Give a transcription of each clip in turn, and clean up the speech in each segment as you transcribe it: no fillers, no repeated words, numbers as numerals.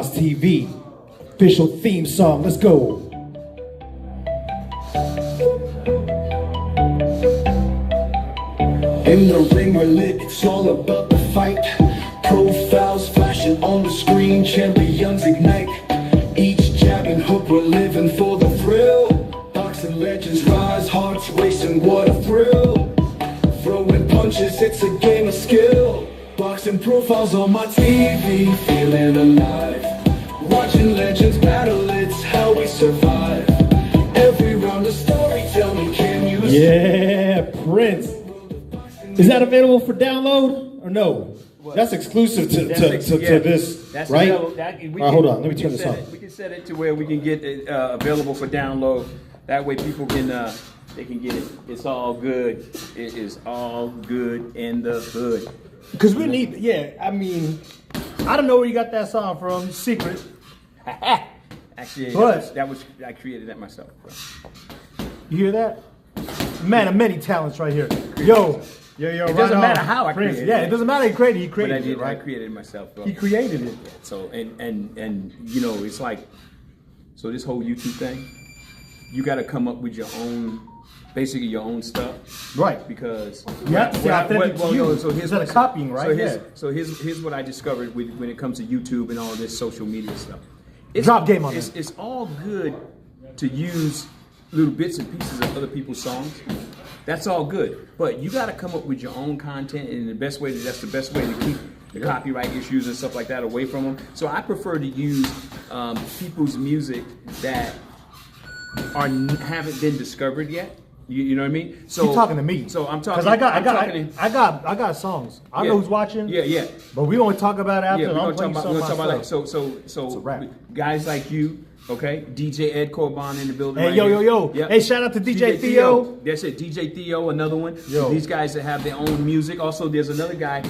Stars TV. Official theme song. Let's go. In the ring we're lit, it's all about the fight. Profiles flashing on the screen, champions ignite. Each jab and hook, we're living for the thrill. Boxing legends rise, hearts racing, what a thrill. Throwing punches, it's a game of skill. Boxing profiles on my TV, feeling alive. Watching legends battle, it's how we survive. Every round a story, tell me, can you Yeah, Prince. Is that available for download or no? What? That's exclusive to this, That's right? available. All right, hold on. Let me turn this on. We can set it to where we can get it available for download. That way people can they can get it. It's all good. It is all good in the hood. Because we need, I mean, I don't know where you got that song from. Secret. Actually, But- I created that myself. Bro. You hear that? Man of many talents right here. Yo. It doesn't matter how I Prince. created Yeah, it. it doesn't matter. He created it. But I did. Right? I created it myself. Bro. He created it. So and you know, it's like, so this whole YouTube thing, you got to come up with your own, basically your own stuff, Right. Because You have to stay authentic to you. so here's Instead of copying, right? So here's what I discovered when it comes to YouTube and all this social media stuff. Drop game on it's, it. it's all good to use little bits and pieces of other people's songs. That's all good, but you got to come up with your own content, and that's the best way to keep the copyright issues and stuff like that away from them. So I prefer to use people's music that haven't been discovered yet. You know what I mean? So You're talking to me. So I'm talking. Because I got songs. I know who's watching. Yeah. But we gonna talk about it after. Yeah, we're I'm gonna talk about like so It's a wrap. guys like you. Okay, DJ Ed Corban in the building. Hey, right yo, here. yo, yo. Yep. Hey, shout out to DJ Theo. That's it, DJ Theo, another one. Yo. These guys that have their own music. Also, there's another guy.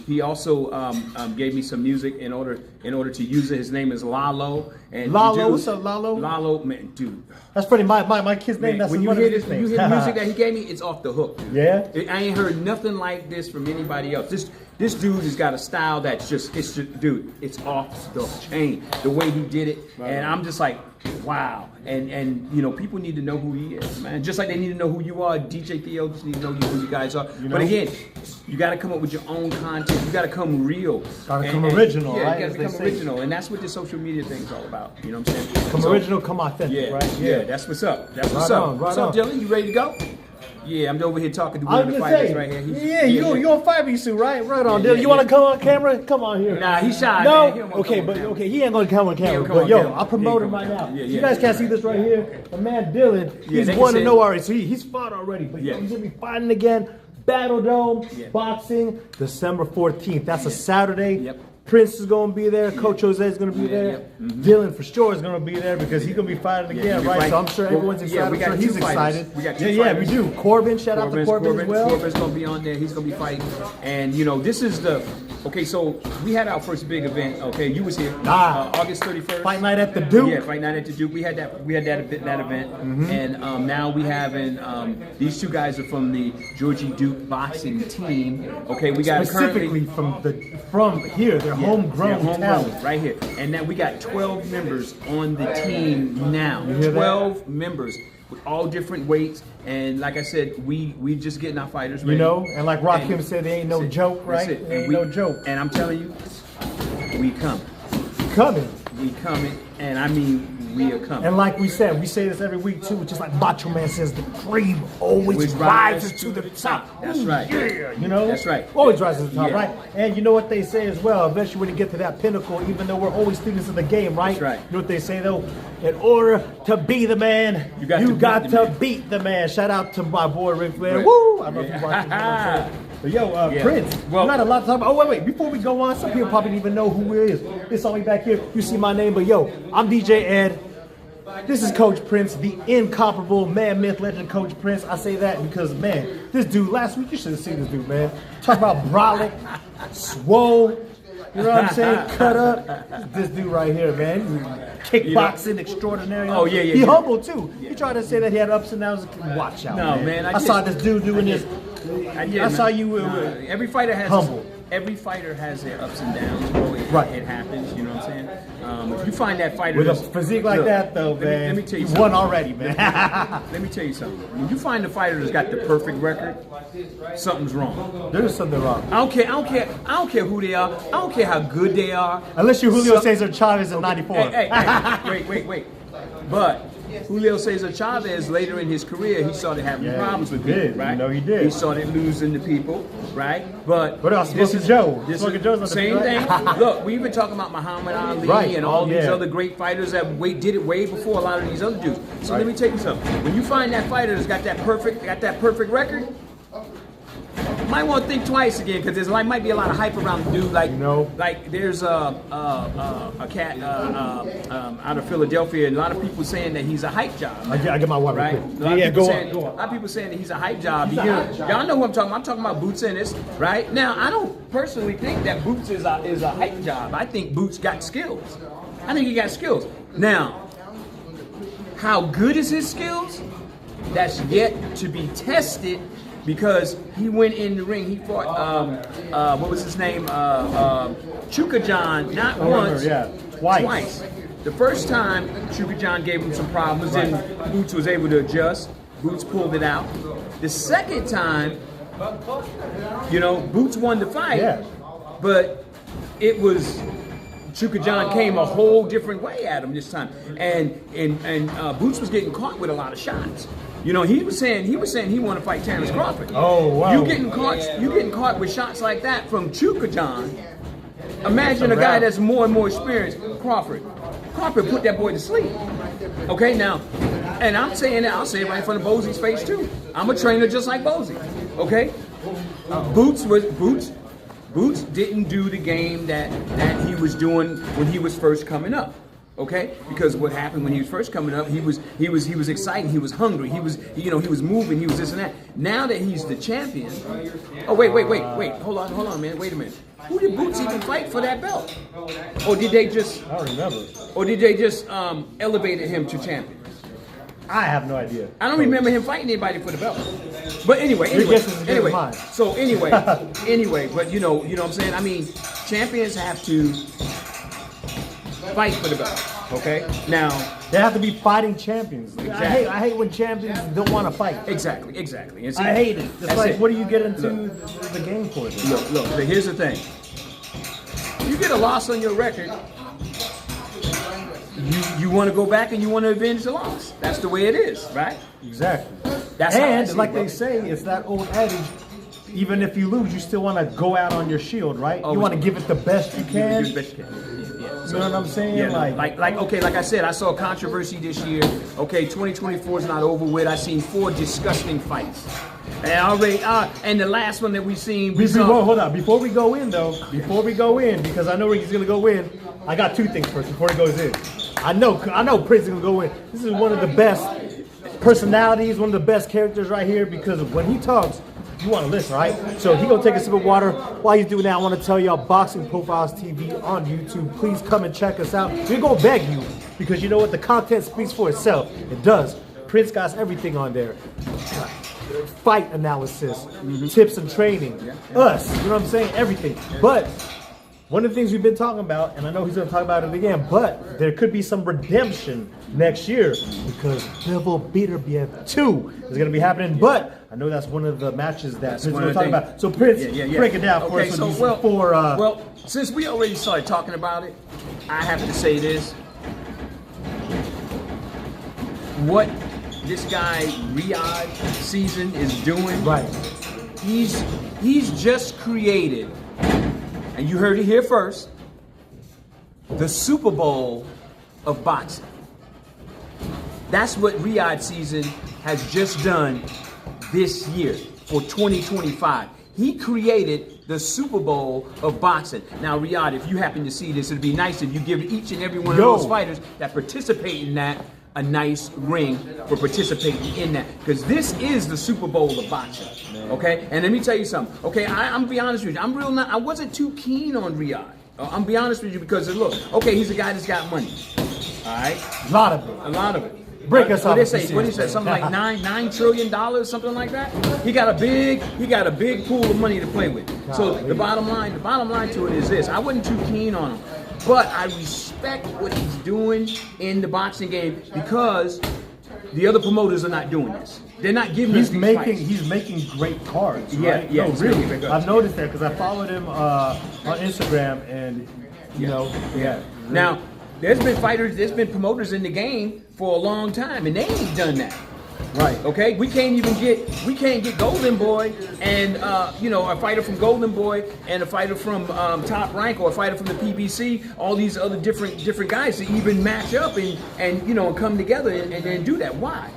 He also gave me some music in order to use it. His name is Lalo. And Lalo, what's up, Lalo? Lalo, man, dude. That's pretty my kid's name. Man, That's when you one hear of his this, when you names. hear the music that he gave me, it's off the hook. Dude. Yeah? I ain't heard nothing like this from anybody else. This dude has got a style that's just dude, it's off the chain. The way he did it, and I'm just like, wow. And you know, people need to know who he is, man. Just like they need to know who you are. DJ Theo just need to know who you guys are. But again, you got to come up with your own content. You got to come real. Got to come original, yeah, right? You got to become original, and that's what this social media thing is all about. You know what I'm saying? Come original, come authentic, Yeah, right? Yeah, that's what's up. That's what's Right up. on, right What's up, on. Dylan? You ready to go? Yeah, I'm over here talking to I one of was the gonna fighters say, right here. yeah, you on 5 suit, right? Right on, Yeah, Dylan. You want to yeah. come on camera? Come on here. Nah, he's shy. No, man. He don't wanna okay, come on but camera. okay, he ain't gonna come on camera. come But on yo, camera. I'll promote He him ain't right come on now. camera. You Yeah, guys yeah. can't see this right here. The man Dylan, Yeah, he's they can won see to it. know already, so he's fought already. But Yeah. he's gonna be fighting again. Battle Dome, Yeah. boxing, December 14th. That's a Saturday. Yep. Prince is gonna be there. Coach Jose is gonna be Yeah, there. yep. Dylan for sure is gonna be there because he's gonna be fighting Yeah, again, he'll be right? fighting. So I'm sure Well, everyone's yeah, excited. we I'm got sure two he's fighters. excited. We got two yeah, we fighters. do. Corbin, shout out to Corbin as well. Corbin's gonna be on there. He's gonna be fighting, and you know, this is the okay. So we had our first big event. Okay, you was here. August 31st. Fight night at the Duke. Yeah, fight night at the Duke. We had that event, and now we having these two guys are from the Georgie Duke boxing team. Okay, we got Specifically from here, their homegrown talent. right here, and now we got 12 members on the team now. You hear that? 12 members with all different weights, and like I said, we just getting our fighters ready. You know, and like Rakim And said, they ain't no that's it. joke, That's right? it. They And ain't no joke. And I'm telling you, we coming. We coming, and I mean we are coming. And like we said, we say this every week too, just like Macho Man says, the cream always rises to the top. That's right. Yeah, you know? That's right. Always rises to the top, Yeah. right? And you know what they say as well, eventually when you get to that pinnacle, even though we're always students of the game, right? That's right. You know what they say though? In order to be the man, you got to beat the man. Shout out to my boy Ric Flair. Right. Woo! I don't know if you watch this. But yo, Yeah. Prince, Well- we got a lot to talk about. Oh, wait. Before we go on, some people probably don't even know who it is. They saw me back here. You see my name, but yo, I'm DJ Ed. This is Coach Prince, the incomparable man, myth, legend Coach Prince. I say that because, man, this dude, last week, you should have seen this dude, man. Talk about brolic, swole, you know what I'm saying? Cut up. This dude right here, man. Kickboxing extraordinary. Oh, yeah. He humble, too. He tried to say that he had ups and downs. Watch out, No, man. man, I saw this dude doing this. I I saw you. Every fighter has humble. every fighter has their ups and downs, bro. It happens, you know what I'm saying? If you find that fighter with a physique like that, though, man, let me tell you you something. won already, man. Let me tell you something. When you find a fighter that's got the perfect record, something's wrong. There's something wrong. I don't care who they are. I don't care how good they are. Unless you're Julio Cesar Chavez in '94. Hey, wait. But Julio Cesar Chavez, later in his career, he started having problems with people, right? No, he did. He started losing to people, right? But else? Smoking Joe. Smoking Joe's not the same thing, thing. right? Look, we even talking about Muhammad Ali Right. and all these Yeah. other great fighters that did it way before a lot of these other dudes. So let me tell you something. When you find that fighter that's got that perfect record, you might want to think twice again, because there might be a lot of hype around the dude. Like, like there's a cat out of Philadelphia, and a lot of people saying that he's a hype job. I get my water. Right? Yeah, go on. A lot of people saying that he's a hype job. Y'all know who I'm talking about. I'm talking about Boots Ennis, right? Now, I don't personally think that Boots is a hype job. I think Boots got skills. I think he got skills. Now, how good is his skills? That's yet to be tested. Because he went in the ring, he fought, what was his name? Chuka John, not once, twice. The first time, Chuka John gave him some problems, and Boots was able to adjust. Boots pulled it out. The second time, Boots won the fight, but it was Chuka John came a whole different way at him this time, and Boots was getting caught with a lot of shots. He was saying he wanted to fight Terrence Crawford. Oh wow! You getting caught with shots like that from Chuka John. Imagine a guy that's more and more experienced, Crawford. Crawford put that boy to sleep. Okay, now, and I'm saying that, I'll say it right in front of Bosey's face too. I'm a trainer just like Bosey. Okay, Boots didn't do the game that he was doing when he was first coming up. Okay, because what happened when he was first coming up, he was excited, he was hungry, he was moving, he was this and that. Now that he's the champion, oh wait, hold on, man, wait a minute. Who did Boots even fight for that belt? Or did they just? I don't remember. Or did they just elevated him to champion? I have no idea. I don't remember him fighting anybody for the belt. But anyway. So anyway, but you know what I'm saying? I mean, champions have to fight for the belt. Okay? Now they have to be fighting champions. Exactly. I hate when champions don't want to fight. Exactly. And see, I hate it. It's like, it. What do you get into the game for? Look, here's the thing. You get a loss on your record, you want to go back and you want to avenge the loss. That's the way it is, right? Exactly. That's how I see like it, they say, it's that old adage, even if you lose, you still want to go out on your shield, right? You want to give it the best you can. You know what I'm saying? Yeah, like I said, I saw a controversy this year. Okay, 2024 is not over with. I seen 4 disgusting fights. And already, and the last one that we seen. Hold on. Before we go in, because I know where he's gonna go in. I got 2 things first before he goes in. I know Prince is gonna go in. This is one of the best personalities, one of the best characters right here. Because when he talks, you want to listen, right? So he gonna take a sip of water. While he's doing that, I want to tell y'all Boxing Profiles TV on YouTube. Please come and check us out. We're gonna beg you because you know what? The content speaks for itself. It does. Prince got everything on there. Fight analysis, tips and training, us, you know what I'm saying? Everything. But one of the things we've been talking about, and I know he's going to talk about it again, but there could be some redemption next year because Devil Beater BF 2 is going to be happening. But I know that's one of the matches that Prince is going to talk about. So Prince, break it down for us. Well, since we already started talking about it, I have to say this. What this guy Riyadh season is doing, he's just created, and you heard it here first, the Super Bowl of boxing. That's what Riyadh season has just done this year for 2025. He created the Super Bowl of boxing. Now, Riyadh, if you happen to see this, it'd be nice if you give each and every one of those fighters that participate in that a nice ring for participating in that, because this is the Super Bowl of boxing. Okay, and let me tell you something. Okay, I'm be honest with you. I wasn't too keen on Riyadh. I'm be honest with you because look, okay, he's a guy that's got money. All right, a lot of it. Break us off. What he say? Something like $9 trillion, something like that. He got a big pool of money to play with. So the bottom line to it is this: I wasn't too keen on him, but I respect what he's doing in the boxing game because the other promoters are not doing this. They're not giving us these fights. He's making great cards. Yeah, Right? yeah. No, really. I've noticed that because I followed him on Instagram, and you know, yeah. Now, there's been promoters in the game for a long time, and they ain't done that. Right. Okay. We can't get Golden Boy and a fighter from Golden Boy and a fighter from Top Rank or a fighter from the PBC. All these other different guys to even match up and come together and do that. Why?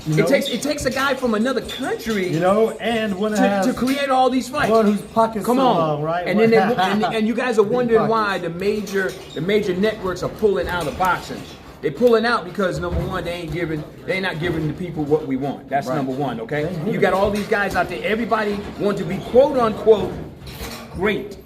It takes a guy from another country, and to create all these fights. One whose pockets so long, right? And then and you guys are wondering why the major networks are pulling out of boxing. They're pulling out because number one, they're not giving the people what we want. That's right. Number one, okay? You got all these guys out there. Everybody want to be quote unquote great.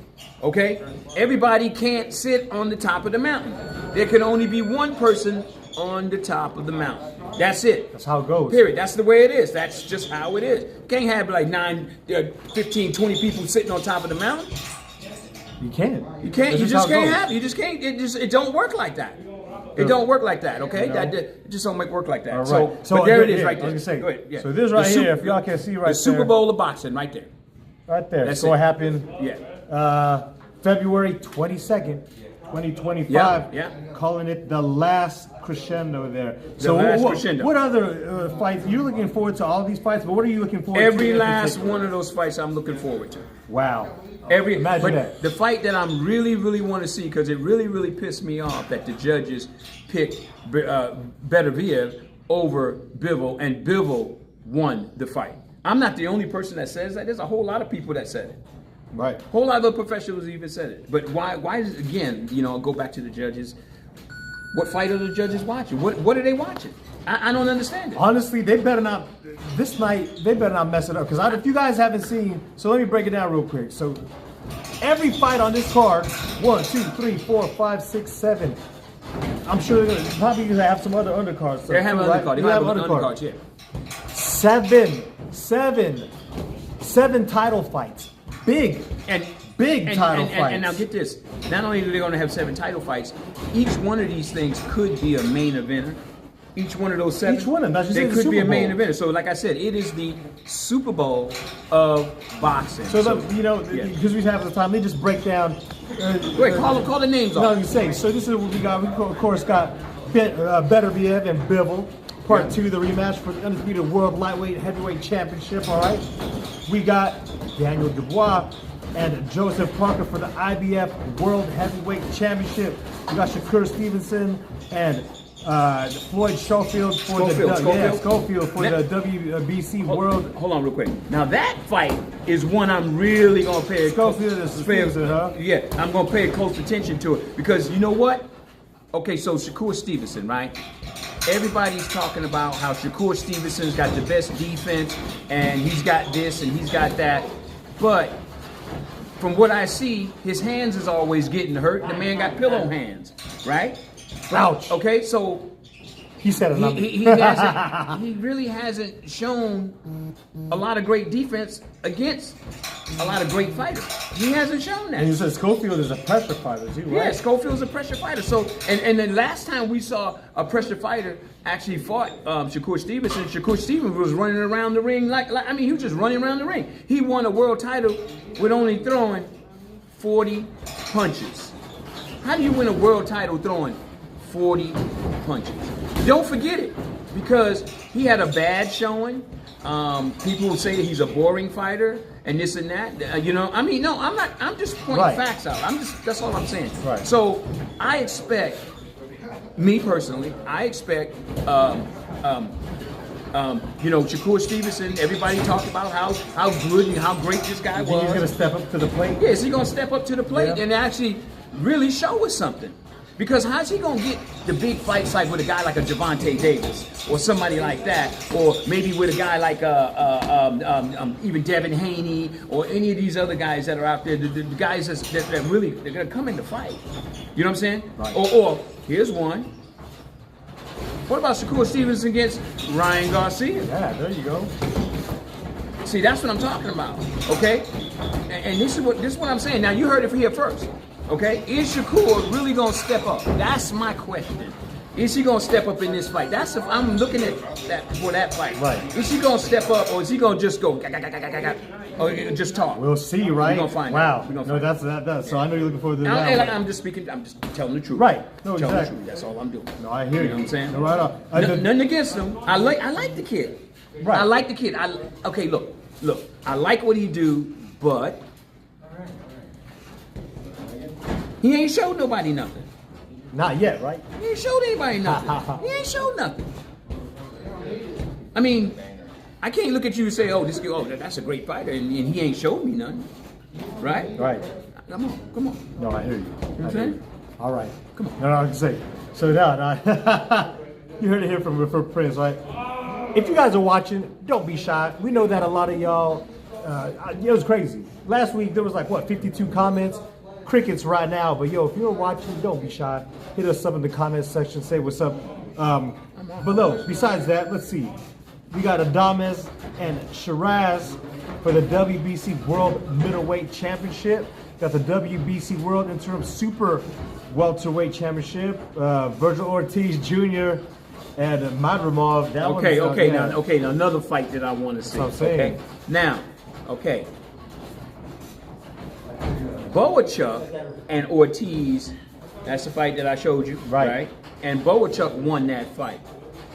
Okay? Everybody can't sit on the top of the mountain. There can only be one person on the top of the mountain. That's it. That's how it goes. Period. That's the way it is. That's just how it is. You can't have like 9, 15, 20 people sitting on top of the mountain. You can't. You can't. You just can't have. You just can't. It don't work like that. It don't work like that. Okay. It just don't work like that. All right. So but there it is right there. I was gonna say, go ahead. Yeah. So this right here, if y'all can see right there. The Super Bowl of boxing right there. Right there. That's so it. It happened. Yeah. February 22nd, 2025. Yeah. Calling it the last crescendo there. Crescendo. What other fights? You're looking forward to all these fights, but what are you looking forward to? Every last one of those fights I'm looking forward to. Wow. Imagine that. The fight that I'm really want to see, because it really pissed me off that the judges picked Beterbiev over Bivol, and Bivol won the fight. I'm not the only person that says that. There's a whole lot of people that said it. Right. A whole lot of other professionals even said it. But why is, again, go back to the judges. What fight are the judges watching? What are they watching? I don't understand it. Honestly, they better not, this night, they better not mess it up. Because if you guys haven't seen, so let me break it down real quick. So every fight on this card, 1, 2, 3, 4, 5, 6, 7. I'm sure they're probably going to have some other undercards. They're having undercards. They have undercards, yeah. 7 title fights. Big title fights. And now get this. Not only are they going to have 7 title fights, each one of these things could be a main eventer. Each one of those 7. Each one of them. They could be a main eventer. So like I said, it is the Super Bowl of boxing. So because we have the time, let me just break down. Wait, call the names off. No, you say. So this is what we got. We of course got Beterbiev and Bivol. Part 2, the rematch for the undisputed World Lightweight Heavyweight Championship. All right. We got Daniel Dubois and Joseph Parker for the IBF World Heavyweight Championship. We got Shakur Stevenson and Floyd Schofield for the WBC World. Hold on real quick. Now that fight is one I'm really gonna pay. Schofield is Stevenson, huh? Yeah, I'm gonna pay close attention to it because you know what? Okay, so Shakur Stevenson, right? Everybody's talking about how Shakur Stevenson's got the best defense and he's got this and he's got that. But from what I see, his hands is always getting hurt. The man got pillow hands, right? Ouch. Okay, so he said it. He really hasn't shown a lot of great defense against a lot of great fighters. He hasn't shown that. And you said Schofield is a pressure fighter, too, right? Yeah, Schofield's a pressure fighter. So, and the last time we saw a pressure fighter actually fought Shakur Stevenson was running around the ring he was just running around the ring. He won a world title with only throwing 40 punches. How do you win a world title throwing 40 punches? Don't forget it, because he had a bad showing. People will say that he's a boring fighter and this and that. No, I'm not. I'm just pointing facts out. That's all I'm saying. Right. So I expect, me personally, Shakur Stevenson. Everybody talked about how good and how great this guy was. He's gonna step up to the plate. Yeah, is he gonna step up to the plate and actually really show us something? Because how's he gonna get the big fights like with a guy like a Gervonta Davis or somebody like that, or maybe with a guy like even Devin Haney or any of these other guys that are out there, the guys that really they're gonna come in to fight. You know what I'm saying? Right. Or here's one. What about Shakur Stevenson against Ryan Garcia? Yeah, there you go. See, that's what I'm talking about. Okay, and this is what I'm saying. Now you heard it here first. Okay, is Shakur really gonna step up? That's my question. Is he gonna step up in this fight? That's if I'm looking at that for that fight. Right. Is he gonna step up, or is he gonna just go or just talk? We'll see, right? We're gonna find wow. out. We're gonna No, find that's so I know you're looking forward to that. And I'm just speaking. I'm just telling the truth. Right. No, telling exactly. the truth. That's all I'm doing. No, I hear you. You know what I'm saying? No, right on. Nothing against him. I like the kid. Right. I like the kid. Okay. Look. I like what he do, but he ain't showed nobody nothing. Not yet, right? He ain't showed anybody nothing. He ain't showed nothing. I mean, I can't look at you and say, "Oh, this kid, that's a great fighter," and he ain't showed me nothing, right? Right. Come on. No, I hear you. You know what I'm I hear saying? you. All right. Come on. No, I can say. So now, you heard it here from Prince, right? If you guys are watching, don't be shy. We know that a lot of y'all, it was crazy. Last week, there was 52 comments. Crickets right now, but yo, if you're watching, don't be shy. Hit us up in the comments section, say what's up below. Besides that, let's see. We got Adames and Shiraz for the WBC World Middleweight Championship. Got the WBC World Interim Super Welterweight Championship. Virgil Ortiz Jr. and Madrimov. Now another fight that I want to see. That's what I'm saying. Okay. Now, okay. Boachuk and Ortiz, that's the fight that I showed you, right? And Boachuk won that fight,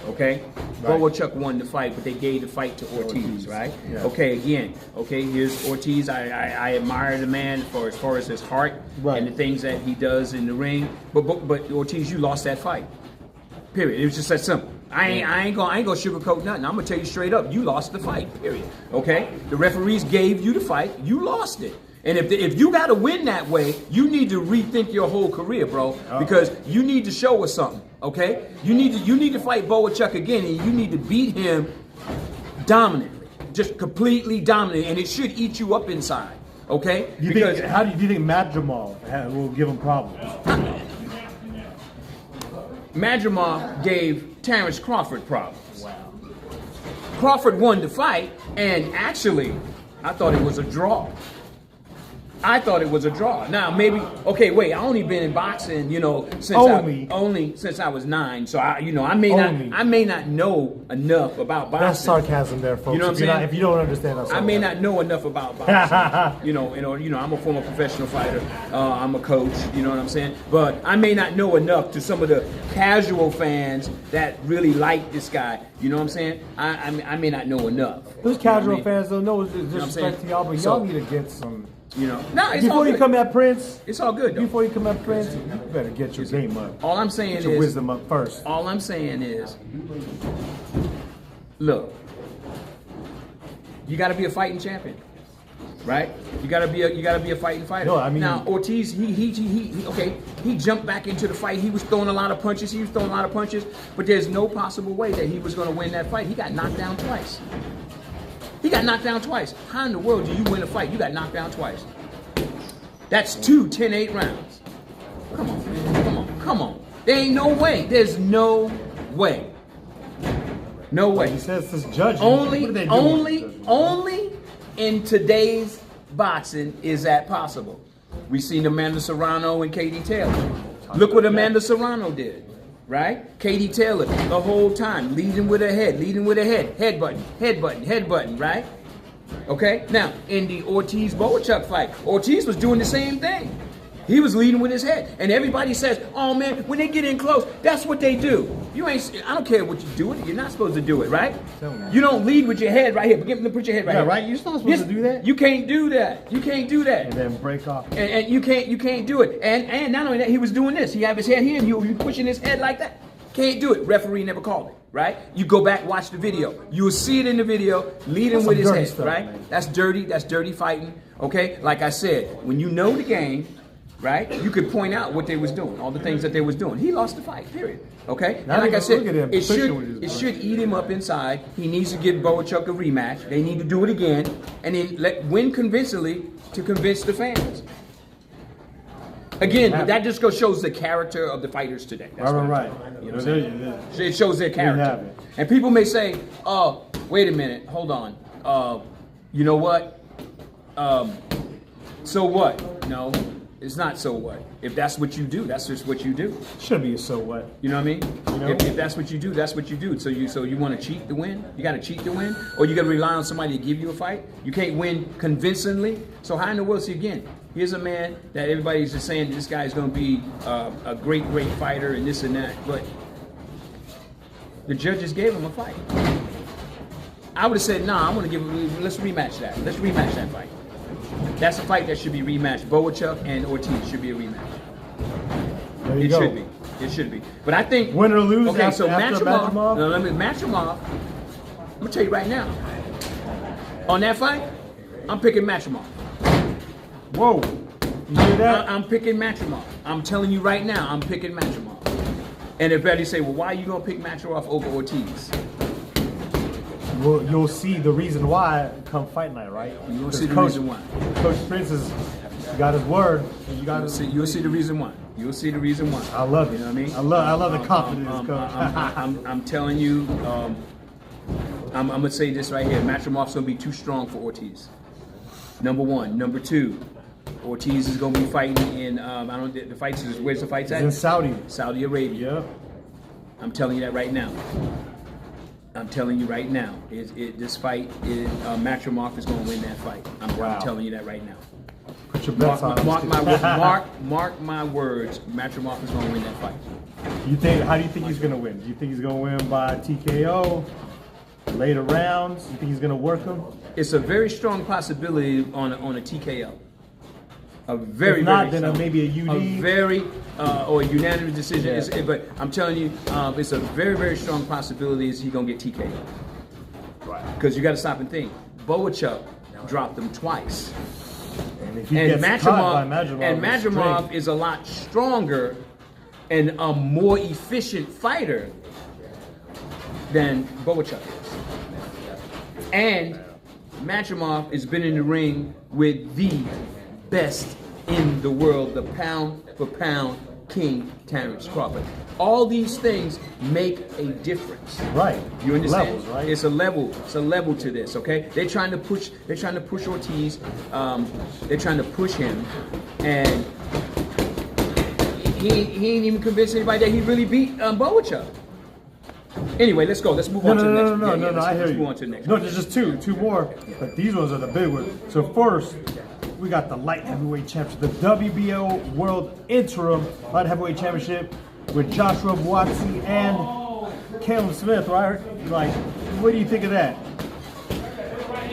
okay? Right. Boachuk won the fight, but they gave the fight to Ortiz, right? Yeah. Okay, again, here's Ortiz. I admire the man as far as his heart and the things that he does in the ring. But Ortiz, you lost that fight. Period. It was just that simple. I ain't gonna sugarcoat nothing. I'm gonna tell you straight up, you lost the fight. Period. Okay? The referees gave you the fight. You lost it. And if you got to win that way, you need to rethink your whole career, bro. Because you need to show us something, okay? You need to fight Boachuk again, and you need to beat him dominantly, just completely dominant, and it should eat you up inside, okay? Do you think Madrimov will give him problems? Madrimov gave Terrence Crawford problems. Wow. Crawford won the fight, and actually, I thought it was a draw. Now maybe I only been in boxing, since I was 9. So I may not know enough about boxing. That's sarcasm there, folks. You know what I'm saying? If you don't understand, that's I may not know enough about boxing. I'm a former professional fighter. I'm a coach. You know what I'm saying? But I may not know enough to some of the casual fans that really like this guy. You know what I'm saying? I may not know enough. Those casual fans don't know disrespect to y'all, but y'all need to get some. It's before you come at Prince, it's all good. Before you come at Prince, you better get your game up. All I'm saying get your wisdom up first. All I'm saying is, look, you got to be a fighting champion, right? You got to be a fighting fighter. No, I mean, now Ortiz, he jumped back into the fight. He was throwing a lot of punches. But there's no possible way that he was going to win that fight. He got knocked down twice. How in the world do you win a fight? You got knocked down twice. That's 2 10-8 rounds. Come on. There ain't no way. There's no way. No way. He says this judging. Only in today's boxing is that possible. We seen Amanda Serrano and Katie Taylor. Look what Amanda Serrano did. Right? Katie Taylor, the whole time, leading with her head, headbutting, right? Okay? Now, in the Ortiz-Boachuk fight, Ortiz was doing the same thing. He was leading with his head. And everybody says, oh man, when they get in close, that's what they do. I don't care what you do it. You're not supposed to do it, right? You don't lead with your head right here. Put your head right here. Right? You're not supposed to do that. You can't do that. And then break off. And you can't do it. And not only that, he was doing this. He had his head here and you pushing his head like that. Can't do it. Referee never called it, right? You go back, watch the video. You will see it in the video, leading with his head, stuff, right? Man. That's dirty fighting. Okay? Like I said, when you know the game, right? You could point out what they was doing, all the things that they was doing. He lost the fight, period. Okay? Now and like I said, it should eat him up inside. He needs to give Boachuk a rematch. They need to do it again, and then win convincingly to convince the fans. Again, that just shows the character of the fighters today. That's Right. You know what I'm saying? It shows their character. And people may say, "Oh, wait a minute, hold on. You know what? So what?" No, it's not so what. If that's what you do, that's just what you do. Should be a so what. You know what I mean? You know? If that's what you do, that's what you do. So you want to cheat to win? You got to cheat to win, or you got to rely on somebody to give you a fight. You can't win convincingly. So how in the world? See, again, here's a man that everybody's just saying this guy's going to be a great fighter and this and that, but the judges gave him a fight. I would have said, nah, I'm going to give him. Let's rematch that. Let's rematch that fight. That's a fight that should be rematched. Boachuk and Ortiz should be a rematch. There you go. Should be. It should be. But I think win or lose. Okay, so match him off. off. No, let me match him off. I'm gonna tell you right now. On that fight, I'm picking match him off. Whoa. You hear that? I'm picking match him off. I'm telling you right now, I'm picking match him off. And if Betty say, well, why are you gonna pick match off over Ortiz? Well, you'll see the reason why come fight night, right? You'll see the reason why. Coach Prince has got his word. And You'll see the reason why. You'll see the reason why. I love it. You know what I mean? I love the confidence, Coach. I'm telling you, I'm gonna say this right here. Matromov's gonna be too strong for Ortiz. Number one. Number two, Ortiz is gonna be fighting in the fights is where's the fights at? In Saudi. Saudi Arabia. Yep. I'm telling you that right now. I'm telling you right now. This fight is Matromov is gonna win that fight. I'm telling you that right now. Put your bets on. Mark my words. Matromov is gonna win that fight. How do you think he's gonna win? Do you think he's gonna win by TKO? Later rounds? You think he's gonna work him? It's a very strong possibility on a TKO. A very, if not, very then maybe a UD. A very or a unanimous decision. Yeah. But I'm telling you, it's a very, very strong possibility is he's gonna get TKO. Right. Because you got to stop and think. Boachuk dropped him twice. And if he gets caught by Madrimov is a lot stronger and a more efficient fighter than Boachuk is. And Madrimov has been in the ring with the best in the world, the pound for pound king, Terrence Crawford. All these things make a difference. Right. You understand? Levels, right? It's a level to this, okay? They're trying to push Ortiz, they're trying to push him, and he ain't even convinced anybody that he really beat Boachuk. Anyway, let's go. Let's move on to the next one. No, I hear you. Let's move on to the next No, one. there's just two more, but these ones are the big ones. So first, we got the light heavyweight championship, the WBO World Interim Light Heavyweight Championship with Joshua Buatsi and Callum Smith, right? Like, what do you think of that?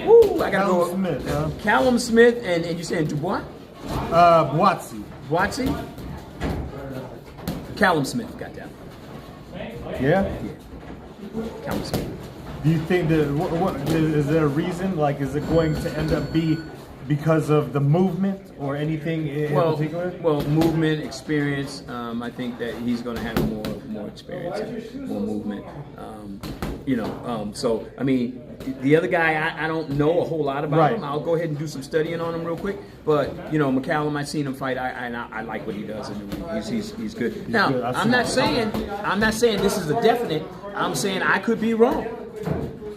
Woo, I gotta Callum go. Smith, huh? Callum Smith and you saying Dubois? Buatsi. Buatsi? Callum Smith, goddamn. Yeah? Callum Smith. Do you think that, is there a reason? Like, is it going to end up be because of the movement or anything in particular? Well, movement, experience. I think that he's going to have more experience, and more movement. So I mean, the other guy, I don't know a whole lot about him. I'll go ahead and do some studying on him real quick. But McCallum, I've seen him fight. I like what he does in the ring. He's good. Now, I'm not saying this is a definite. I'm saying I could be wrong.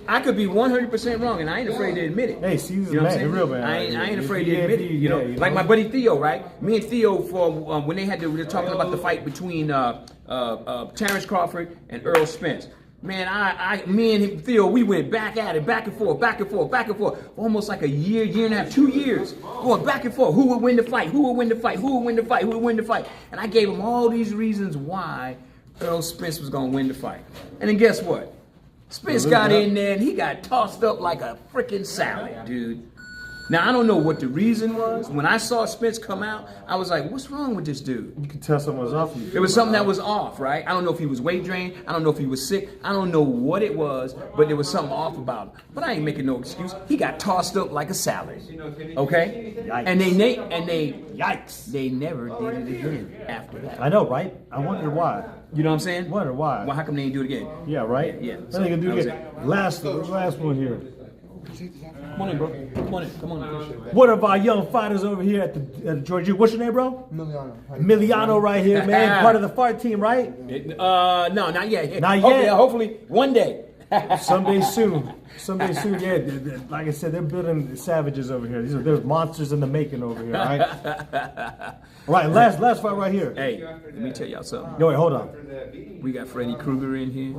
I could be 100% wrong, and I ain't afraid to admit it. Hey, Caesar's man, real man. I ain't afraid to admit it. Like my buddy Theo, right? Me and Theo, when they we were talking about the fight between Terrence Crawford and Earl Spence. Man, me and Theo, we went back at it, back and forth, for almost like a year and a half, 2 years, going back and forth. Who would win the fight? And I gave him all these reasons why Earl Spence was going to win the fight. And then guess what? Spence got in there and he got tossed up like a freaking salad, dude. Now, I don't know what the reason was. When I saw Spence come out, I was like, what's wrong with this dude? You could tell something was off. There was something that was off, right? I don't know if he was weight drained. I don't know if he was sick. I don't know what it was, but there was something off about him. But I ain't making no excuse. He got tossed up like a salad. Okay? Yikes. And they Yikes. They never did it again after that. I know, right? I wonder why. You know what I'm saying? Wonder why. Well, how come they didn't do it again? Yeah, right? Yeah. When they can do it again. Last one here. Come on in, bro. Come on in. Come on in. One of our young fighters over here at the Georgia. What's your name, bro? Emiliano right here, man. Part of the fight team, right? No, not yet. Not yet. Hopefully, one day. Someday soon. Someday soon. Yeah, like I said, they're building savages over here. There's monsters in the making over here, right? All right, last fight right here. Hey, let me tell y'all something. Yo, wait, hold on. We got Freddy Krueger in here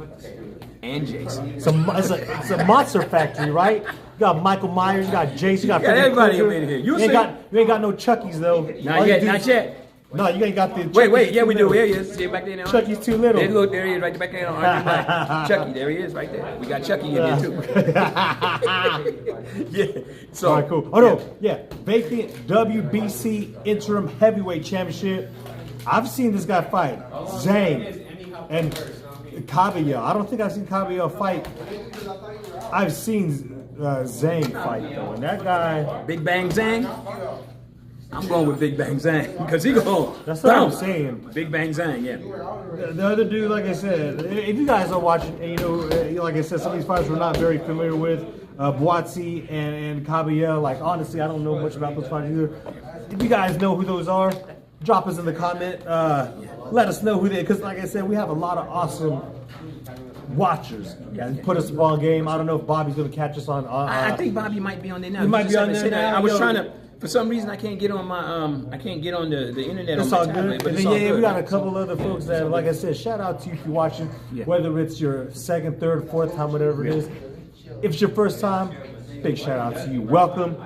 and Jason. It's a monster factory, right? You got Michael Myers, you got Jason, you got Freddy everybody Krueger. in here. You ain't got no Chucky's though. Not yet. No, you ain't got the. Wait, yeah, we do. Here he is. See him back there now. Chucky's too little. There he is, right back there. Chucky, there he is, right there. We got Chucky in there too. Yeah. So, all right, cool. Oh no, yeah, vacant WBC interim heavyweight championship. I've seen this guy fight Zhang and Caballero. I don't think I've seen Caballero fight. I've seen Zhang fight though, and that guy. Big Bang Zhang. I'm going with Big Bang Zhang because he going. That's what I'm saying. Big Bang Zhang, yeah. The other dude, like I said, if you guys are watching, and like I said, some of these fighters we're not very familiar with, Boatsi and Caballero. Like honestly, I don't know much about those fighters either. If you guys know who those are, drop us in the comment. Let us know who they. Because like I said, we have a lot of awesome watchers. Yeah, put us on game. I don't know if Bobby's gonna catch us on. I think Bobby might be on there now. He might be on there now. I was trying to. For some reason, I can't get on my I can't get on the internet. It's on all my good. tablet, but And it's then, all yeah, good. we got a couple other folks that, like I said, shout out to you if you're watching, whether it's your second, third, fourth time, whatever it is. If it's your first time, big shout out to you. Welcome.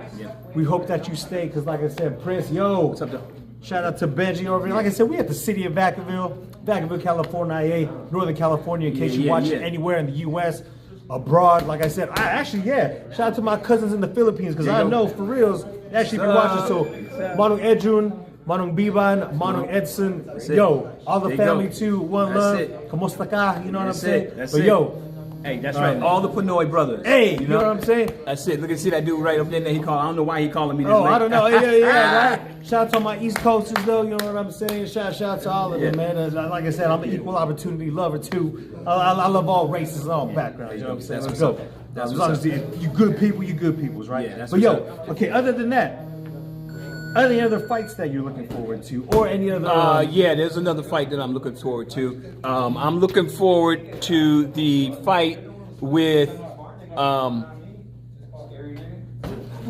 We hope that you stay, because like I said, Prince, yo. What's up, though? Shout out to Benji over here. Like I said, we at the city of Vacaville, California, Northern California, in case you're watching anywhere in the U.S., abroad. Like I said, shout out to my cousins in the Philippines, because I know for reals, they actually be watching. So, Manong Edjun, Manong Biban, Manong Edson, yo, all the family too, one love, kamusta ka, you know what I'm saying? But yo, hey, that's right. All the Pinoy brothers. Hey, you know what I'm saying? That's it. Look and see that dude right up there. He called. I don't know why he calling me this. I don't know. Yeah, right. Shout out to my East Coasters though. You know what I'm saying? Shout out to all of them, man. Like I said, I'm an equal opportunity lover too. I love all races and all backgrounds. You know what I'm saying? Let's go. As long as you good people, you good peoples, right? Yeah, that's but okay. Other than that, any other fights that you're looking forward to, or any other? Yeah, there's another fight that I'm looking forward to. I'm looking forward to the fight with